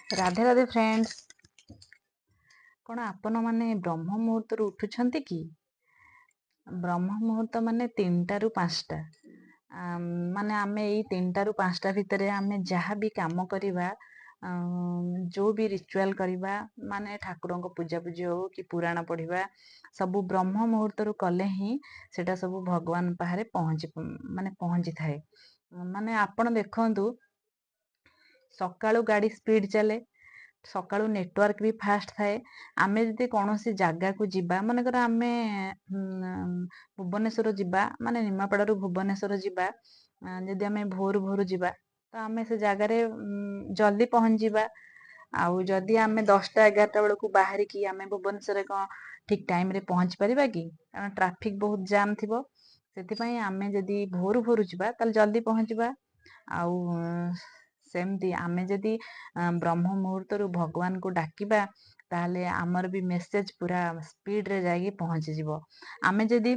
Radhe Radhe friends. କ'ଣ ଆପଣ ମାନେ ବ୍ରହ୍ମ ମୁହୂର୍ତ୍ତରୁ ଉଠୁଛନ୍ତି କି? ବ୍ରହ୍ମ ମୁହୂର୍ତ୍ତ ମାନେ 3ଟାରୁ 5ଟା। ମାନେ ଆମେ ଏଇ 3ଟାରୁ 5ଟା ଭିତରେ ଆମେ ଯାହା ବି କାମ କରିବା, ଯେଉଁ ବି ରିଚୁଆଲ କରିବା, ମାନେ ଠାକୁରଙ୍କ ପୂଜାପୂଜି ହଉ କି ପୁରାଣ ପଢ଼ିବା, ସବୁ ବ୍ରହ୍ମ ମୁହୂର୍ତ୍ତରୁ କଲେ ହିଁ ସେଟା ସବୁ ଭଗବାନ ପାଖରେ ପହଞ୍ଚିଥାଏ। ମାନେ ଆପଣ ଦେଖନ୍ତୁ, ସକାଳୁ ଗାଡ଼ି ସ୍ପିଡ଼ ଚାଲେ, ସକାଳୁ ନେଟୱାର୍କ ବି ଫାଷ୍ଟ ଥାଏ। ଆମେ ଯଦି କୌଣସି ଜାଗାକୁ ଯିବା, ମନେକର ଆମେ ଭୁବନେଶ୍ୱର ଯିବା, ମାନେ ନିମାପଡ଼ାରୁ ଭୁବନେଶ୍ୱର ଯିବା, ଯଦି ଆମେ ଭୋରୁ ଭୋରୁ ଯିବା ତ ଆମେ ସେ ଜାଗାରେ ଜଲ୍ଦି ପହଞ୍ଚିବା। ଆଉ ଯଦି ଆମେ 10ଟା 11ଟା ବେଳକୁ ବାହାରିକି ଆମେ ଭୁବନେଶ୍ୱରରେ କ'ଣ ଠିକ୍ ଟାଇମ୍ରେ ପହଞ୍ଚି ପାରିବା କି? କାରଣ ଟ୍ରାଫିକ୍ ବହୁତ ଜାମ୍ ଥିବ। ସେଥିପାଇଁ ଆମେ ଯଦି ଭୋରୁ ଭୋରୁ ଯିବା ତାହେଲେ ଜଲ୍ଦି ପହଞ୍ଚିବା। ଆଉ ସେମିତି ଆମେ ଯଦି ବ୍ରହ୍ମ ମୁହୂର୍ତ୍ତରୁ ଭଗବାନଙ୍କୁ ଡାକିବା, ତାହେଲେ ଆମର ବି ମେସେଜ ପୁରା ସ୍ପିଡରେ ଯାଇକି ପହଞ୍ଚିଯିବ। ଆମେ ଯଦି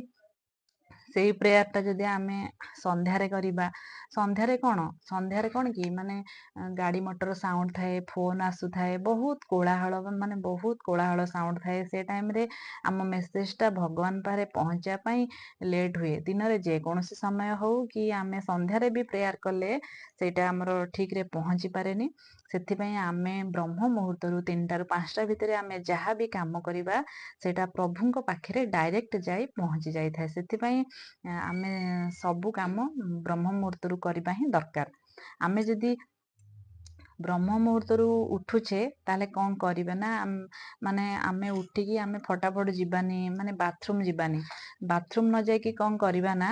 ସେଇ ପ୍ରେୟାରଟା ଯଦି ଆମେ ସନ୍ଧ୍ୟାରେ କରିବା, ସନ୍ଧ୍ୟାରେ କ'ଣ କି, ମାନେ ଗାଡ଼ି ମଟର ସାଉଣ୍ଡ ଥାଏ, ଫୋନ୍ ଆସୁଥାଏ, ବହୁତ କୋଳାହଳ ସାଉଣ୍ଡ ଥାଏ। ସେ ଟାଇମ୍ରେ ଆମ ମେସେଜଟା ଭଗବାନ ପାଖରେ ପହଞ୍ଚିବା ପାଇଁ ଲେଟ୍ ହୁଏ। ଦିନରେ ଯେକୌଣସି ସମୟ ହଉ କି ଆମେ ସନ୍ଧ୍ୟାରେ ବି ପ୍ରେୟାର କଲେ ସେଇଟା ଆମର ଠିକ୍ରେ ପହଞ୍ଚି ପାରେନି। ସେଥିପାଇଁ ଆମେ ବ୍ରହ୍ମ ମୁହୂର୍ତ୍ତରୁ 3ଟାରୁ 5ଟା ଭିତରେ ଆମେ ଯାହା ବି କାମ କରିବା ସେଇଟା ପ୍ରଭୁଙ୍କ ପାଖରେ ଡାଇରେକ୍ଟ ଯାଇ ପହଞ୍ଚି ଯାଇଥାଏ। ସେଥିପାଇଁ ଆମେ ସବୁ କାମ ବ୍ରହ୍ମ ମୁହୂର୍ତ୍ତରୁ କରିବା ହିଁ ଦରକାର। ଆମେ ଯଦି ବ୍ରହ୍ମ ମୁହୂର୍ତ୍ତରୁ ଉଠୁଛେ ତାହେଲେ କ'ଣ କରିବେ ନା, ମାନେ ଆମେ ଉଠିକି ଆମେ ଫଟାଫଟ ଯିବାନି, ମାନେ ବାଥରୁମ୍ ଯିବାନି। ବାଥରୁମ୍ ନ ଯାଇକି କ'ଣ କରିବା ନା,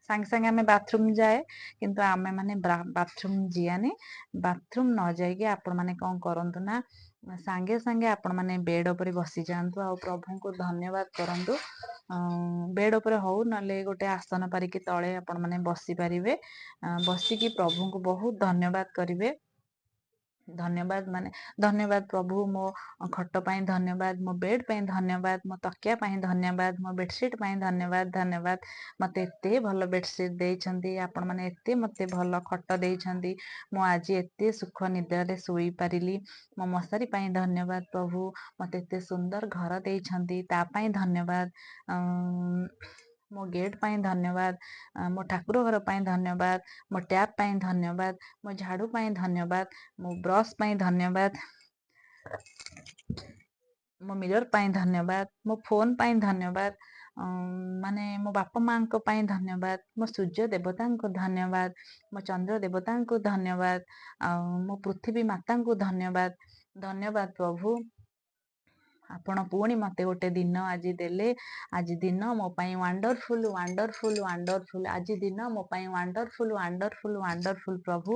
ସାଙ୍ଗେ ସାଙ୍ଗେ ଆମେ ବାଥରୁମ୍ ଯାଏ, କିନ୍ତୁ ଆମେ ମାନେ ବାଥରୁମ୍ ଯିବାନି। ବାଥରୁମ୍ ନ ଯାଇକି ଆପଣମାନେ କ'ଣ କରନ୍ତୁ ନା, ସାଙ୍ଗେ ସାଙ୍ଗେ ଆପଣମାନେ ବେଡ୍ ଉପରେ ବସିଯାଆନ୍ତୁ ଆଉ ପ୍ରଭୁଙ୍କୁ ଧନ୍ୟବାଦ କରନ୍ତୁ। ବେଡ୍ ଉପରେ ହଉ ନହେଲେ ଗୋଟେ ଆସନ ପାରିକି ତଳେ ଆପଣମାନେ ବସିପାରିବେ। ବସିକି ପ୍ରଭୁଙ୍କୁ ବହୁତ ଧନ୍ୟବାଦ କରିବେ। ଧନ୍ୟବାଦ ପ୍ରଭୁ, ମୋ ଖଟ ପାଇଁ ଧନ୍ୟବାଦ, ମୋ ବେଡ୍ ପାଇଁ ଧନ୍ୟବାଦ, ମୋ ତକିଆ ପାଇଁ ଧନ୍ୟବାଦ, ମୋ ବେଡସିଟ୍ ପାଇଁ ଧନ୍ୟବାଦ। ମୋତେ ଏତେ ଭଲ ବେଡସିଟ୍ ଦେଇଛନ୍ତି, ଆପଣମାନେ ଏତେ ମୋତେ ଭଲ ଖଟ ଦେଇଛନ୍ତି, ମୁଁ ଆଜି ଏତେ ସୁଖ ନିଦ୍ରାରେ ଶୋଇପାରିଲି। ମୋ ମଶାରୀ ପାଇଁ ଧନ୍ୟବାଦ ପ୍ରଭୁ, ମୋତେ ଏତେ ସୁନ୍ଦର ଘର ଦେଇଛନ୍ତି ତା ପାଇଁ ଧନ୍ୟବାଦ। ମୋ ଗେଟ୍ ପାଇଁ ଧନ୍ୟବାଦ, ମୋ ଠାକୁର ଘର ପାଇଁ ଧନ୍ୟବାଦ, ମୋ ଟ୍ୟାପ୍ ପାଇଁ ଧନ୍ୟବାଦ, ମୋ ଝାଡ଼ୁ ପାଇଁ ଧନ୍ୟବାଦ, ମୋ ବ୍ରସ୍ ପାଇଁ ଧନ୍ୟବାଦ, ମୋ ମିରର ପାଇଁ ଧନ୍ୟବାଦ, ମୋ ଫୋନ୍ ପାଇଁ ଧନ୍ୟବାଦ, ମାନେ ମୋ ବାପା ମାଆଙ୍କ ପାଇଁ ଧନ୍ୟବାଦ, ମୋ ସୂର୍ଯ୍ୟ ଦେବତାଙ୍କୁ ଧନ୍ୟବାଦ, ମୋ ଚନ୍ଦ୍ର ଦେବତାଙ୍କୁ ଧନ୍ୟବାଦ, ଆଉ ମୋ ପୃଥିବୀ ମାତାଙ୍କୁ ଧନ୍ୟବାଦ ପ୍ରଭୁ। ଆପଣ ପୁଣି ମୋତେ ଗୋଟେ ଦିନ ଆଜି ଦେଲେ। ଆଜି ଦିନ ମୋ ପାଇଁ ୱାଣ୍ଡରଫୁଲ୍। ଆଜି ଦିନ ମୋ ପାଇଁ ୱାଣ୍ଡରଫୁଲ୍ ପ୍ରଭୁ।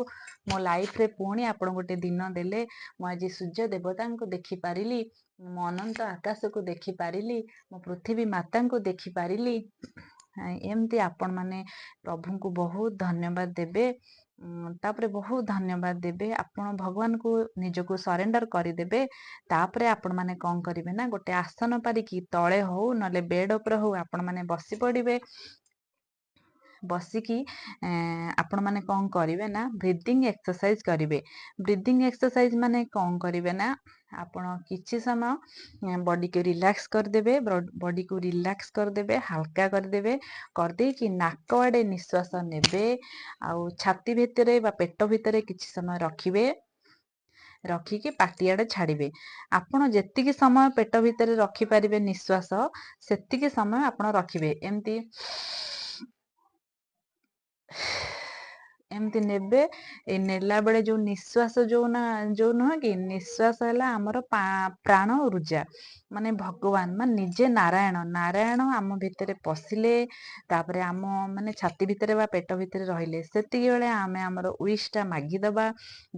ମୋ ଲାଇଫ୍ରେ ପୁଣି ଆପଣ ଗୋଟେ ଦିନ ଦେଲେ। ମୁଁ ଆଜି ସୂର୍ଯ୍ୟ ଦେବତାଙ୍କୁ ଦେଖିପାରିଲି, ମୋ ଅନନ୍ତ ଆକାଶକୁ ଦେଖିପାରିଲି, ମୋ ପୃଥିବୀ ମାତାଙ୍କୁ ଦେଖିପାରିଲି। ଏମିତି ଆପଣମାନେ ପ୍ରଭୁଙ୍କୁ ବହୁତ ଧନ୍ୟବାଦ ଦେବେ। ତାପରେ ବହୁତ ଧନ୍ୟବାଦ ଦେବେ, ଆପଣ ଭଗବାନଙ୍କୁ ନିଜକୁ ସରେଣ୍ଡର କରିଦେବେ। ତାପରେ ଆପଣମାନେ କ'ଣ କରିବେ ନା, ଗୋଟେ ଆସନ ପାରିକି ତଳେ ହଉ ନହେଲେ ବେଡ୍ ଉପରେ ହଉ ଆପଣମାନେ ବସି ପଡ଼ିବେ। ବସିକି ଆପଣମାନେ କ'ଣ କରିବେ ନା, ବ୍ରିଦିଂ ଏକ୍ସରସାଇଜ କରିବେ। ବ୍ରିଦିଂ ଏକ୍ସରସାଇଜ ମାନେ କ'ଣ କରିବେ ନା, ଆପଣ କିଛି ସମୟ ବଡ଼ିକୁ ରିଲାକ୍ସ କରିଦେବେ, ହାଲକା କରିଦେଇକି ନାକ ଆଡ଼େ ନିଶ୍ୱାସ ନେବେ, ଆଉ ଛାତି ଭିତରେ ବା ପେଟ ଭିତରେ କିଛି ସମୟ ରଖିକି ପାଟି ଆଡ଼େ ଛାଡ଼ିବେ। ଆପଣ ଯେତିକି ସମୟ ପେଟ ଭିତରେ ରଖିପାରିବେ ନିଶ୍ୱାସ, ସେତିକି ସମୟ ଆପଣ ରଖିବେ। ଏମିତି ନେବେ। ଏଇ ନେଲା ବେଳେ ଯେଉଁ ନିଶ୍ୱାସ ଯେଉଁ ନୁହଁ କି, ନିଶ୍ୱାସ ହେଲା ଆମର ପ୍ରାଣ ଊର୍ଜା, ମାନେ ଭଗବାନ, ମାନେ ନିଜେ ନାରାୟଣ ଆମ ଭିତରେ ପଶିଲେ, ତାପରେ ଆମ ମାନେ ଛାତି ଭିତରେ ବା ପେଟ ଭିତରେ ରହିଲେ, ସେତିକି ବେଳେ ଆମେ ଆମର ୱିଶ୍ଟା ମାଗିଦେବା,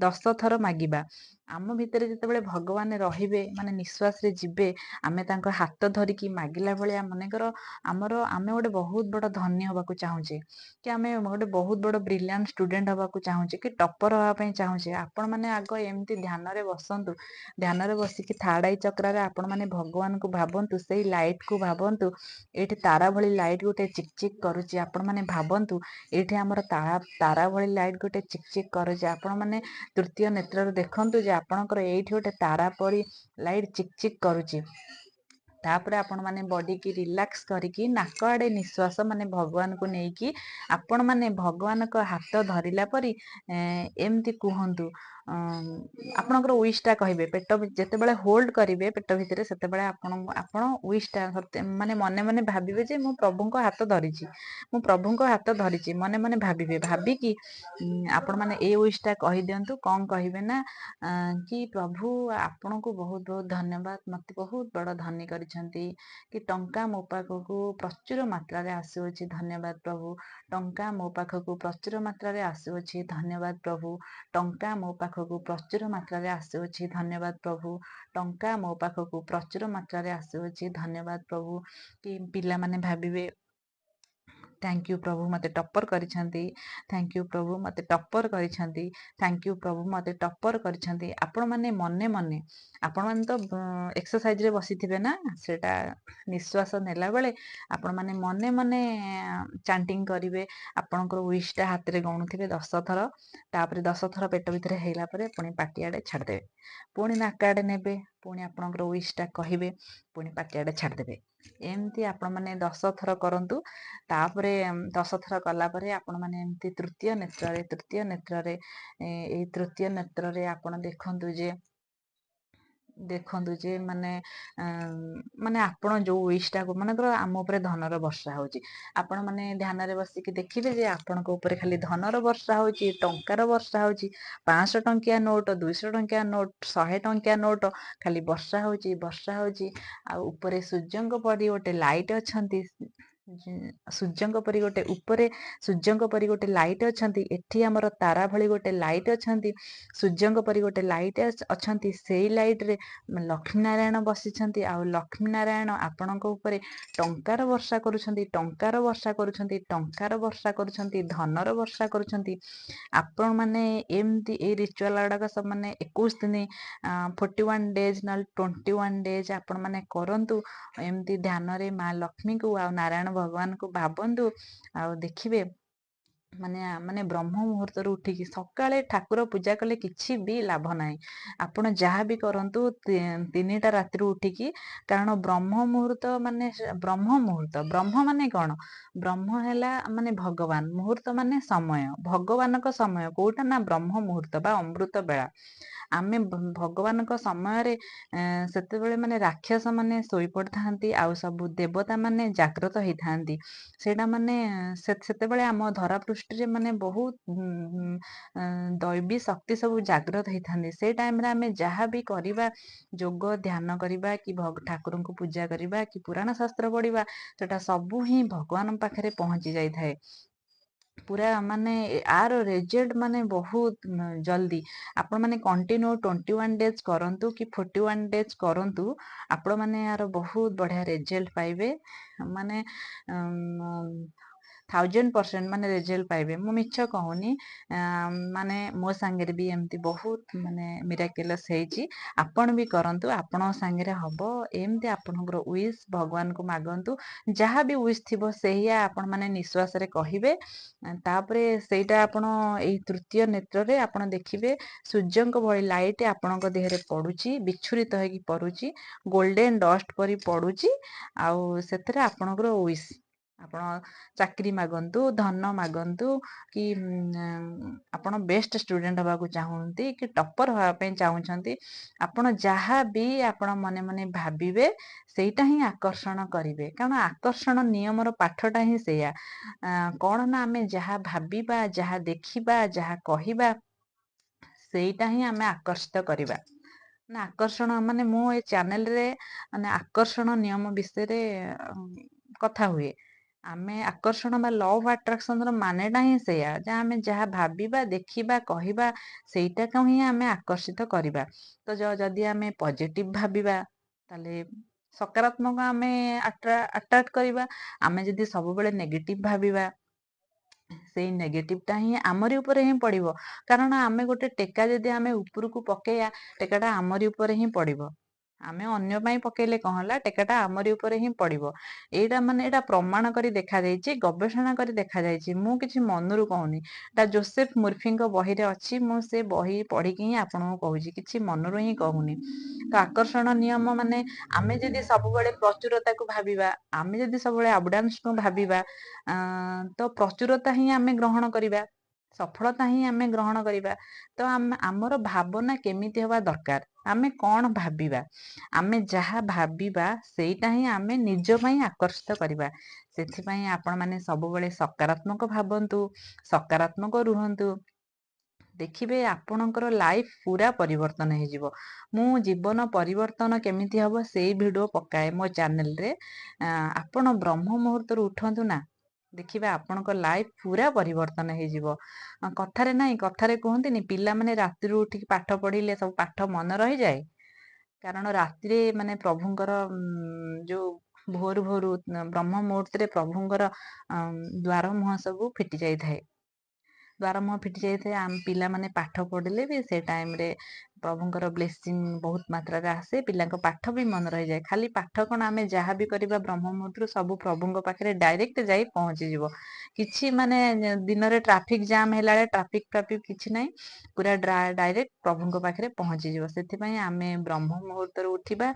10 ଥର ମାଗିବା। ଆମ ଭିତରେ ଯେତେବେଳେ ଭଗବାନ ରହିବେ, ମାନେ ନିଶ୍ୱାସରେ ଯିବେ, ଆମେ ତାଙ୍କ ହାତ ଧରିକି ମାଗିଲା ଭଳିଆ ମନେକର ଆମେ ଗୋଟେ ବହୁତ ବଡ଼ ଧନୀ ହେବାକୁ ଚାହୁଁଛେ, କି ଆମେ ଗୋଟେ ବହୁତ ବଡ଼ ବ୍ରିଲିଆଣ୍ଟ ଷ୍ଟୁଡେଣ୍ଟ ହେବାକୁ ଚାହୁଁଛେ, କି ଟପର ହେବା ପାଇଁ ଚାହୁଁଛେ। ଆପଣମାନେ ଆଗ ଏମିତି ଧ୍ୟାନରେ ବସନ୍ତୁ। ଧ୍ୟାନରେ ବସିକି ଥାର୍ଡ ଆଇ ଚକ୍ରାରେ ଆପଣମାନେ ଭଗବାନଙ୍କୁ ଭାବନ୍ତୁ, ସେଇ ଲାଇଟକୁ ଭାବନ୍ତୁ। ଏଇଠି ତାରା ଭଳି ଲାଇଟ୍ ଗୋଟେ ଚିକ୍ ଚିକ୍ କରୁଛି, ଆପଣମାନେ ଭାବନ୍ତୁ। ଏଇଠି ଆମର ତାରା ଭଳି ଲାଇଟ୍ ଗୋଟେ ଚିକ୍ ଚିକ୍ କରୁଛି। ଆପଣମାନେ ତୃତୀୟ ନେତ୍ରରେ ଦେଖନ୍ତୁ ଯେ ଆପଣଙ୍କର ଏଇଠି ଗୋଟେ ତାରା ପରି ଲାଇଟ୍ ଚିକ୍ ଚିକ୍ କରୁଛି। ତାପରେ ଆପଣ ମାନେ ବଡିକି ରିଲାକ୍ସ କରିକି ନାକ ଆଡେ ନିଶ୍ୱାସ ମାନେ ଭଗବାନଙ୍କୁ ନେଇକି ଆପଣ ମାନେ ଭଗବାନଙ୍କ ହାତ ଧରିଲା ପରି ଏମିତି କୁହନ୍ତୁ। ଆପଣଙ୍କର ୱିଶଟା କହିବେ। ଯେତେବେଳେ ହୋଲ୍ଡ କରିବେ ପେଟ ଭିତରେ, ସେତେବେଳେ ଆପଣ ୱିଶଟା ମାନେ ମନେ ମନେ ଭାବିବେ ଯେ ମୁଁ ପ୍ରଭୁଙ୍କ ହାତ ଧରିଛି, ମୁଁ ପ୍ରଭୁଙ୍କ ହାତ ଧରିଛି ମନେ ମନେ ଭାବିବେ। ଭାବିକି ଆପଣ ମାନେ ଏଇ ୱିଶଟା କହିଦିଅନ୍ତୁ। କଣ କହିବେ ନା କି ପ୍ରଭୁ ଆପଣଙ୍କୁ ବହୁତ ବହୁତ ଧନ୍ୟବାଦ, ମତେ ବହୁତ ବଡ ଧନୀ କରିଛନ୍ତି, କି ଟଙ୍କା ମୋ ପାଖକୁ ପ୍ରଚୁର ମାତ୍ରାରେ ଆସୁଅଛି, ଧନ୍ୟବାଦ ପ୍ରଭୁ। ଟଙ୍କା ମୋ ପାଖକୁ ପ୍ରଚୁର ମାତ୍ରାରେ ଆସୁଅଛି, ଧନ୍ୟବାଦ ପ୍ରଭୁ। ଟଙ୍କା ମୋ ପାଖକୁ ପ୍ରଚୁର ମାତ୍ରାରେ ଆସୁଅଛି, ଧନ୍ୟବାଦ ପ୍ରଭୁ। ଟଙ୍କା ମୋ ପାଖକୁ ପ୍ରଚୁର ମାତ୍ରାରେ ଆସୁଅଛି, ଧନ୍ୟବାଦ ପ୍ରଭୁ। କି ପିଲାମାନେ ଭାବିବେ ଥ୍ୟାଙ୍କ ୟୁ ପ୍ରଭୁ ମତେ ଟପ୍ପର କରିଛନ୍ତି, ଥ୍ୟାଙ୍କ ୟୁ ପ୍ରଭୁ ମତେ ଟପ୍ପର କରିଛନ୍ତି, ଥ୍ୟାଙ୍କ ୟୁ ପ୍ରଭୁ ମତେ ଟପ୍ପର କରିଛନ୍ତି। ଆପଣମାନେ ମନେ ମନେ ଆପଣମାନେ ତ ଏକ୍ସରସାଇଜରେ ବସିଥିବେ ନା, ସେଟା ନିଶ୍ୱାସ ନେଲା ବେଳେ ଆପଣମାନେ ମନେ ମନେ ଚାଣ୍ଟିଂ କରିବେ। ଆପଣଙ୍କର ୱିଶଟା ହାତରେ ଗଣୁଥିବେ 10 ଥର। ତାପରେ 10 ଥର ପେଟ ଭିତରେ ହେଇଲା ପରେ ପୁଣି ପାଟି ଆଡେ ଛାଡ଼ିଦେବେ। ପୁଣି ନାକ ଆଡେ ନେବେ, ପୁଣି ଆପଣଙ୍କର ୱିଶଟା କହିବେ, ପୁଣି ପାଟି ଆଡେ ଛାଡ଼ିଦେବେ। ଏମିତି ଆପଣମାନେ 10 ଥର କରନ୍ତୁ। ତାପରେ 10 ଥର କଲା ପରେ ଆପଣମାନେ ଏମିତି ତୃତୀୟ ନେତ୍ରରେ ଏଇ ତୃତୀୟ ନେତ୍ରରେ ଆପଣ ଦେଖନ୍ତୁ ଯେ ମାନେ ଆପଣ ଯୋଉ ୱିଶଟାକୁ, ମନେକର ଆମ ଉପରେ ଧନର ବର୍ଷା ହଉଛି, ଆପଣ ମାନେ ଧ୍ୟାନରେ ବସିକି ଦେଖିବେ ଯେ ଆପଣଙ୍କ ଉପରେ ଖାଲି ଧନର ବର୍ଷା ହଉଛି, ଟଙ୍କାର ବର୍ଷା ହଉଛି। 500 ଟଙ୍କିଆ ନୋଟ, 200 ଟଙ୍କିଆ ନୋଟ, 100 ଟଙ୍କିଆ ନୋଟ ଖାଲି ବର୍ଷା ହଉଛି। ଆଉ ଉପରେ ସୂର୍ଯ୍ୟଙ୍କ ପରି ଗୋଟେ ଲାଇଟ୍ ଅଛନ୍ତି, ସୂର୍ଯ୍ୟଙ୍କ ପରି ଗୋଟେ ଲାଇଟ୍ ଅଛନ୍ତି। ଏଠି ଆମର ତାରା ଭଳି ଗୋଟେ ଲାଇଟ୍ ଅଛନ୍ତି, ସୂର୍ଯ୍ୟଙ୍କ ପରି ଗୋଟେ ଲାଇଟ୍ ଅଛନ୍ତି। ସେଇ ଲାଇଟରେ ଲକ୍ଷ୍ମୀ ନାରାୟଣ ବସିଛନ୍ତି। ଆଉ ଲକ୍ଷ୍ମୀ ନାରାୟଣ ଆପଣଙ୍କ ଉପରେ ଟଙ୍କାର ବର୍ଷା କରୁଛନ୍ତି, ଧନର ବର୍ଷା କରୁଛନ୍ତି। ଆପଣ ମାନେ ଏମିତି ଏଇ ରିଚୁଆଲ ଗୁଡାକ ସବୁ ମାନେ 21 ଦିନ 41 ଡେଜ ନହେଲେ 21 ଡେଜ ଆପଣ ମାନେ କରନ୍ତୁ। ଏମିତି ଧ୍ୟାନରେ ମା ଲକ୍ଷ୍ମୀଙ୍କୁ ଆଉ ନାରାୟଣ ଭଗବାନଙ୍କୁ ଭାବନ୍ତୁ। ଆଉ ଦେଖିବେ ମାନେ ବ୍ରହ୍ମ ମୁହୂର୍ତ୍ତରୁ ଉଠିକି ସକାଳେ ଠାକୁର ପୂଜା କଲେ କିଛି ବି ଲାଭ ନାହିଁ। ଆପଣ ଯାହା ବି କରନ୍ତୁ 3ଟା ରାତିରୁ ଉଠିକି, କାରଣ ବ୍ରହ୍ମ ବ୍ରହ୍ମ ମାନେ କଣ? ବ୍ରହ୍ମ ହେଲା ମାନେ ଭଗବାନ, ମୁହୂର୍ତ୍ତ ମାନେ ସମୟ, ଭଗବାନଙ୍କ ସମୟ କୋଉଟା ନା ବ୍ରହ୍ମ ମୁହୂର୍ତ୍ତ ବା ଅମୃତ ବେଳା। ଆମେ ଭଗବାନଙ୍କ ସମୟରେ ସେତେବେଳେ ମାନେ ରାକ୍ଷସ ମାନେ ଶୋଇପଡିଥାନ୍ତି, ଆଉ ସବୁ ଦେବତା ମାନେ ଜାଗ୍ରତ ହେଇଥାନ୍ତି। ସେଇଟା ମାନେ ସେତେବେଳେ ଆମ ଧରା ପୃଷ୍ଠରେ ମାନେ ବହୁତ ଦୈବୀ ଶକ୍ତି ସବୁ ଜାଗ୍ରତ ହେଇଥାନ୍ତି। ସେଇ ଟାଇମରେ ଆମେ ଯାହା ବି କରିବା, ଯୋଗ ଧ୍ୟାନ କରିବା କି ଠାକୁରଙ୍କୁ ପୂଜା କରିବା କି ପୁରାଣ ଶାସ୍ତ୍ର ପଢିବା, ସେଟା ସବୁ ହିଁ ଭଗବାନ ପାଖରେ ପହଞ୍ଚି ଯାଇଥାଏ। ପୁରା ମାନେ ଆର ରେଜଲ୍ଟ ମାନେ ବହୁତ ଜଲ୍ଦି। ଆପଣ ମାନେ କଣ୍ଟିନ୍ୟୁ 21 ଡେଜ କରନ୍ତୁ କି 41 ଡେଜ କରନ୍ତୁ, ଆପଣ ମାନେ ଆର ବହୁତ ବଢିଆ ରେଜଲ୍ଟ ପାଇବେ। ମାନେ 1000% ମାନେ ରେଜଲ୍ଟ ପାଇବେ। ମୁଁ ମିଛ କହୁନି, ମାନେ ମୋ ସାଙ୍ଗରେ ବି ଏମିତି ବହୁତ ମାନେ ମିରାକିଲସ୍ ହେଇଛି। ଆପଣ ବି କରନ୍ତୁ, ଆପଣଙ୍କ ସାଙ୍ଗରେ ହବ। ଏମିତି ଆପଣଙ୍କର ୱିଶ ଭଗବାନଙ୍କୁ ମାଗନ୍ତୁ, ଯାହା ବି ୱିଶ ଥିବ ସେଇଆ ଆପଣ ମାନେ ନିଶ୍ୱାସରେ କହିବେ। ତାପରେ ସେଇଟା ଆପଣ ଏଇ ତୃତୀୟ ନେତ୍ରରେ ଆପଣ ଦେଖିବେ ସୂର୍ଯ୍ୟଙ୍କ ଭଳି ଲାଇଟ୍ ଆପଣଙ୍କ ଦେହରେ ପଡୁଛି, ବିଚ୍ଛୁରିତ ହେଇକି ପଡୁଛି, ଗୋଲ୍ଡେନ ଡଷ୍ଟ ପରି ପଡୁଛି। ଆଉ ସେଥିରେ ଆପଣଙ୍କର ୱିଶ, ଆପଣ ଚାକିରି ମାଗନ୍ତୁ, ଧନ ମାଗନ୍ତୁ, କି ଆପଣ ବେଷ୍ଟ ଷ୍ଟୁଡେଣ୍ଟ ହବାକୁ ଚାହୁଁଛନ୍ତି, କି ଟପର ହବା ପାଇଁ ଚାହୁଁଛନ୍ତି, ଆପଣ ଯାହା ବି ଆପଣ ମନେ ମନେ ଭାବିବେ ସେଇଟା ହିଁ ଆକର୍ଷଣ କରିବେ। କାରଣ ଆକର୍ଷଣ ନିୟମର ପାଠଟା ହିଁ ସେଇଆ। କଣ ନା ଆମେ ଯାହା ଭାବିବା, ଯାହା ଦେଖିବା, ଯାହା କହିବା, ସେଇଟା ହିଁ ଆମେ ଆକର୍ଷିତ କରିବା। ନା ଆକର୍ଷଣ ମାନେ ମୁଁ ଏ ଚ୍ୟାନେଲରେ ମାନେ ଆକର୍ଷଣ ନିୟମ ବିଷୟରେ କଥା ହୁଏ। ଆମେ ଆକର୍ଷଣ ବା ଲ ଅଫ ଆଟ୍ରାକ୍ସନ ର ମାନେଟା ହିଁ ସେଇଆ, ଯେ ଆମେ ଯାହା ଭାବିବା, ଦେଖିବା, କହିବା, ସେଇଟାକୁ ହିଁ ଆମେ ଆକର୍ଷିତ କରିବା। ତ ଯଦି ଆମେ ପଜିଟିଭ ଭାବିବା, ତାହେଲେ ସକାରାତ୍ମକ ଆମେ ଆଟ୍ରାକ୍ଟ କରିବା। ଆମେ ଯଦି ସବୁବେଳେ ନେଗେଟିଭ ଭାବିବା, ସେଇ ନେଗେଟିଭ ଟା ହିଁ ଆମରି ଉପରେ ହିଁ ପଡିବ। କାରଣ ଆମେ ଗୋଟେ ଟେକା ଯଦି ଆମେ ଉପରକୁ ପକେଇବା, ଟେକାଟା ଆମରି ଉପରେ ହିଁ ପଡିବ। ଆମେ ଅନ୍ୟ ପାଇଁ ପକେଇଲେ କଣ ହେଲା, ଟେକାଟା ଆମରି ଉପରେ ହିଁ ପଡିବ। ଏଇଟା ପ୍ରମାଣ କରି ଦେଖାଯାଇଛି, ଗବେଷଣା କରି ଦେଖାଯାଇଛି। ମୁଁ କିଛି ମନରୁ କହୁନି, ଏଟା ଜୋସେଫ ମୁର୍ଫିଙ୍କ ବହିରେ ଅଛି। ମୁଁ ସେ ବହି ପଢିକି ହିଁ ଆପଣଙ୍କୁ କହୁଛି, କିଛି ମନରୁ ହିଁ କହୁନି। ତ ଆକର୍ଷଣ ନିୟମ ମାନେ ଆମେ ଯଦି ସବୁବେଳେ ପ୍ରଚୁରତାକୁ ଭାବିବା, ଆମେ ଯଦି ସବୁବେଳେ ଆବୁଡାନ୍ସକୁ ଭାବିବା, ତ ପ୍ରଚୁରତା ହିଁ ଆମେ ଗ୍ରହଣ କରିବା, ସଫଳତା ହିଁ ଆମେ ଗ୍ରହଣ କରିବା। ତ ଆମର ଭାବନା କେମିତି ହବା ଦରକାର, ଆମେ କଣ ଭାବିବା, ଆମେ ଯାହା ଭାବିବା ସେଇଟା ହିଁ ଆମେ ନିଜ ପାଇଁ ଆକର୍ଷିତ କରିବା। ସେଥିପାଇଁ ଆପଣମାନେ ସବୁବେଳେ ସକାରାତ୍ମକ ଭାବନ୍ତୁ, ସକାରାତ୍ମକ ରୁହନ୍ତୁ। ଦେଖିବେ ଆପଣଙ୍କର ଲାଇଫ ପୁରା ପରିବର୍ତ୍ତନ ହେଇଯିବ। ମୁଁ ଜୀବନ ପରିବର୍ତ୍ତନ କେମିତି ହବ ସେଇ ଭିଡିଓ ପକାଏ ମୋ ଚ୍ୟାନେଲରେ। ଆପଣ ବ୍ରହ୍ମ ମୁହୂର୍ତ୍ତରୁ ଉଠନ୍ତୁ ନା, ଦେଖିବେ ଆପଣଙ୍କ ଲାଇଫ ପୁରା ପରିବର୍ତ୍ତନ ହେଇଯିବ। କଥାରେ ନାହିଁ, କଥାରେ କୁହନ୍ତିନି ପିଲାମାନେ ରାତିରୁ ଉଠିକି ପାଠ ପଢିଲେ ସବୁ ପାଠ ମନେ ରହିଯାଏ। କାରଣ ରାତିରେ ମାନେ ପ୍ରଭୁଙ୍କର ଯୋଉ ଭୋରୁ ଭୋରୁ ବ୍ରହ୍ମ ମୁହୂର୍ତ୍ତରେ ପ୍ରଭୁଙ୍କର ଦ୍ୱାର ମୁହଁ ସବୁ ଫିଟି ଯାଇଥାଏ। ଦ୍ୱାର ମୁହଁ ଫିଟି ଯାଇଥାଏ। ଆମ ପିଲାମାନେ ପାଠ ପଢିଲେ ବି ସେ ଟାଇମରେ ପ୍ରଭୁଙ୍କର ବ୍ଲେସିଂ ବହୁତ ମାତ୍ରାରେ ଆସେ, ପିଲାଙ୍କ ପାଠ ବି ମନେ ରହିଯାଏ। ଖାଲି ପାଠ କଣ, ଆମେ ଯାହା ବି କରିବା ବ୍ରହ୍ମ ମୁହୂର୍ତ୍ତରୁ ସବୁ ପ୍ରଭୁଙ୍କ ପାଖରେ ଡାଇରେକ୍ଟ ଯାଇ ପହଞ୍ଚିଯିବ। କିଛି ମାନେ ଦିନରେ ଟ୍ରାଫିକ ଜାମ୍ ହେଲା ବେଳେ ଟ୍ରାଫିକ କିଛି ନାହିଁ, ପୁରା ଡାଇରେକ୍ଟ ପ୍ରଭୁଙ୍କ ପାଖରେ ପହଞ୍ଚିଯିବ। ସେଥିପାଇଁ ଆମେ ବ୍ରହ୍ମ ମୁହୂର୍ତ୍ତରୁ ଉଠିବା,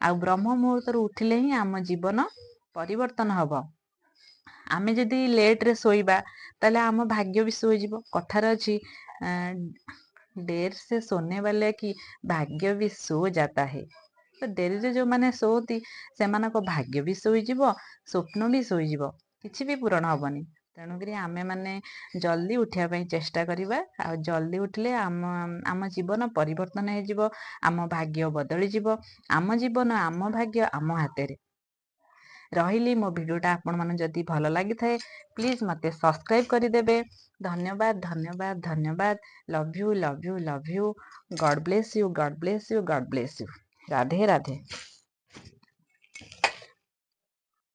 ଆଉ ବ୍ରହ୍ମ ମୁହୂର୍ତ୍ତରୁ ଉଠିଲେ ହିଁ ଆମ ଜୀବନ ପରିବର୍ତ୍ତନ ହବ। ଆମେ ଯଦି ଲେଟରେ ଶୋଇବା ତାହେଲେ ଆମ ଭାଗ୍ୟ ବି ଶୋଇଯିବ। କଥାରେ ଅଛି ଡେର ସେ ସୋନେ ବାଲେ କି ଭାଗ୍ୟ ବି ସୋ ଯାତା ହେ। ତ ଡେରିରେ ଯୋଉମାନେ ଶୋନ୍ତି ସେମାନଙ୍କ ଭାଗ୍ୟ ବି ଶୋଇଯିବ, ସ୍ୱପ୍ନ ବି ଶୋଇଯିବ, କିଛି ବି ପୂରଣ ହବନି। ତେଣୁକରି ଆମେ ମାନେ ଜଲ୍ଦି ଉଠିବା ପାଇଁ ଚେଷ୍ଟା କରିବା। ଆଉ ଜଲ୍ଦି ଉଠିଲେ ଆମ ଜୀବନ ପରିବର୍ତ୍ତନ ହେଇଯିବ, ଆମ ଭାଗ୍ୟ ବଦଳିଯିବ। ଆମ ଜୀବନ, ଆମ ଭାଗ୍ୟ ଆମ ହାତରେ। ରହିଲି। ମୋ ଭିଡ଼ିଓଟା ଆପଣମାନଙ୍କୁ ଯଦି ଭଲ ଲାଗିଥାଏ ପ୍ଲିଜ୍ ମୋତେ ସବସ୍କ୍ରାଇବ୍ କରିଦେବେ। ଧନ୍ୟବାଦ, ଧନ୍ୟବାଦ, ଧନ୍ୟବାଦ। Love you, love you, love you. God bless you, God bless you, God bless you. Radhe Radhe.